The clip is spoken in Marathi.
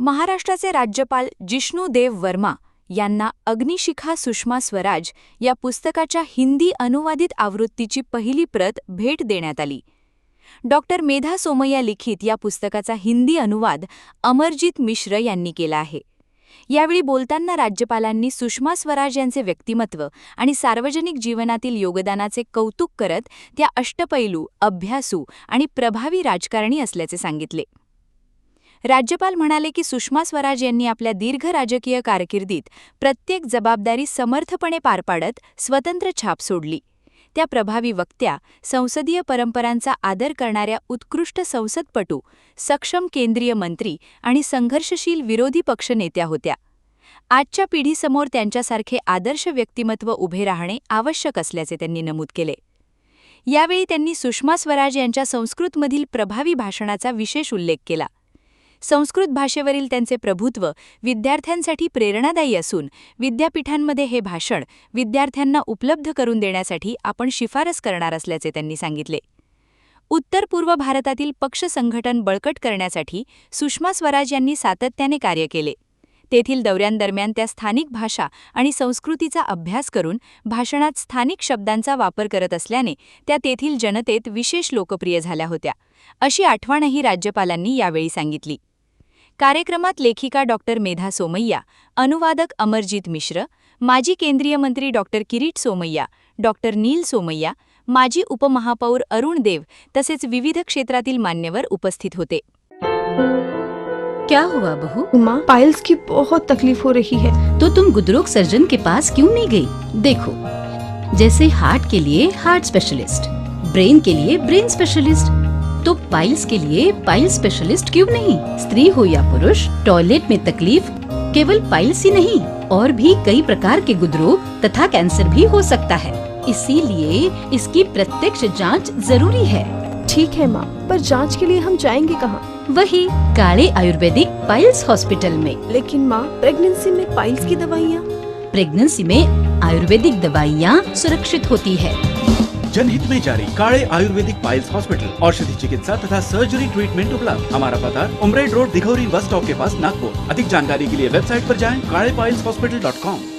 महाराष्ट्राचे राज्यपाल जिष्णू देव वर्मा यांना अग्निशिखा सुषमा स्वराज या पुस्तकाच्या हिंदी अनुवादित आवृत्तीची पहिली प्रत भेट देण्यात आली. डॉक्टर मेधा सोमय्या लिखित या पुस्तकाचा हिंदी अनुवाद अमरजीत मिश्र यांनी केला आहे. यावेळी बोलताना राज्यपालांनी सुषमा स्वराज यांचे व्यक्तिमत्व आणि सार्वजनिक जीवनातील योगदानाचे कौतुक करत त्या अष्टपैलू, अभ्यासू आणि प्रभावी राजकारणी असल्याचे सांगितले. राज्यपाल म्हणाले की सुषमा स्वराज यांनी आपल्या दीर्घ राजकीय कारकिर्दीत प्रत्येक जबाबदारी समर्थपणे पार पाडत स्वतंत्र छाप सोडली. त्या प्रभावी वक्त्या, संसदीय परंपरांचा आदर करणाऱ्या उत्कृष्ट संसदपटू, सक्षम केंद्रीय मंत्री आणि संघर्षशील विरोधी पक्षनेत्या होत्या. आजच्या पिढीसमोर त्यांच्यासारखे आदर्श व्यक्तिमत्व उभे राहणे आवश्यक असल्याचे त्यांनी नमूद केले. यावेळी त्यांनी सुषमा स्वराज यांच्या संस्कृतमधील प्रभावी भाषणाचा विशेष उल्लेख केला. संस्कृत भाषेवरील त्यांचे प्रभुत्व विद्यार्थ्यांसाठी प्रेरणादायी असून विद्यापीठांमध्ये हे भाषण विद्यार्थ्यांना उपलब्ध करून देण्यासाठी आपण शिफारस करणार असल्याचे त्यांनी सांगितले. उत्तर पूर्व भारतातील पक्ष संघटन बळकट करण्यासाठी सुषमा स्वराज यांनी सातत्याने कार्य केले. तेथील दौऱ्यांदरम्यान त्या स्थानिक भाषा आणि संस्कृतीचा अभ्यास करून भाषणात स्थानिक शब्दांचा वापर करत असल्याने त्या तेथील जनतेत विशेष लोकप्रिय झाल्या होत्या, अशी आठवणही राज्यपालांनी यावेळी सांगितली. कार्यक्रमात लेखिका डॉक्टर मेधा सोमय्या, अनुवादक अमरजीत मिश्र, माजी केंद्रीय मंत्री डॉक्टर किरीट सोमय्या, डॉक्टर नील सोमय्या, माजी उपमहापौर अरुण देव तसेच विविध क्षेत्रातील मान्यवर उपस्थित होते. क्या हुआ बहू? माँ, पाइल्स की बहुत तकलीफ हो रही है. तो तुम गुदरोग सर्जन के पास क्यों नहीं गई? देखो, जैसे हार्ट के लिए हार्ट स्पेशलिस्ट, ब्रेन के लिए ब्रेन स्पेशलिस्ट, तो पाइल्स के लिए पाइल्स स्पेशलिस्ट क्यों नहीं? स्त्री हो या पुरुष, टॉयलेट में तकलीफ केवल पाइल्स ही नहीं और भी कई प्रकार के गुदरोग तथा कैंसर भी हो सकता है. इसीलिए इसकी प्रत्यक्ष जांच जरूरी है. ठीक है माँ, पर जांच के लिए हम जाएंगे कहाँ? वही काले आयुर्वेदिक पाइल्स हॉस्पिटल में. लेकिन माँ, प्रेगनेंसी में पाइल्स की दवाइयाँ? प्रेगनेंसी में आयुर्वेदिक दवाइयाँ सुरक्षित होती है. जनहित में जारी. काले आयुर्वेदिक पाइल्स हॉस्पिटल, औषधि चिकित्सा तथा सर्जरी ट्रीटमेंट उपलब्ध. हमारा पता उमरेड रोड, दिघौरी बस स्टॉप के पास, नागपुर. अधिक जानकारी के लिए वेबसाइट पर जाएं kalepileshhospital.com.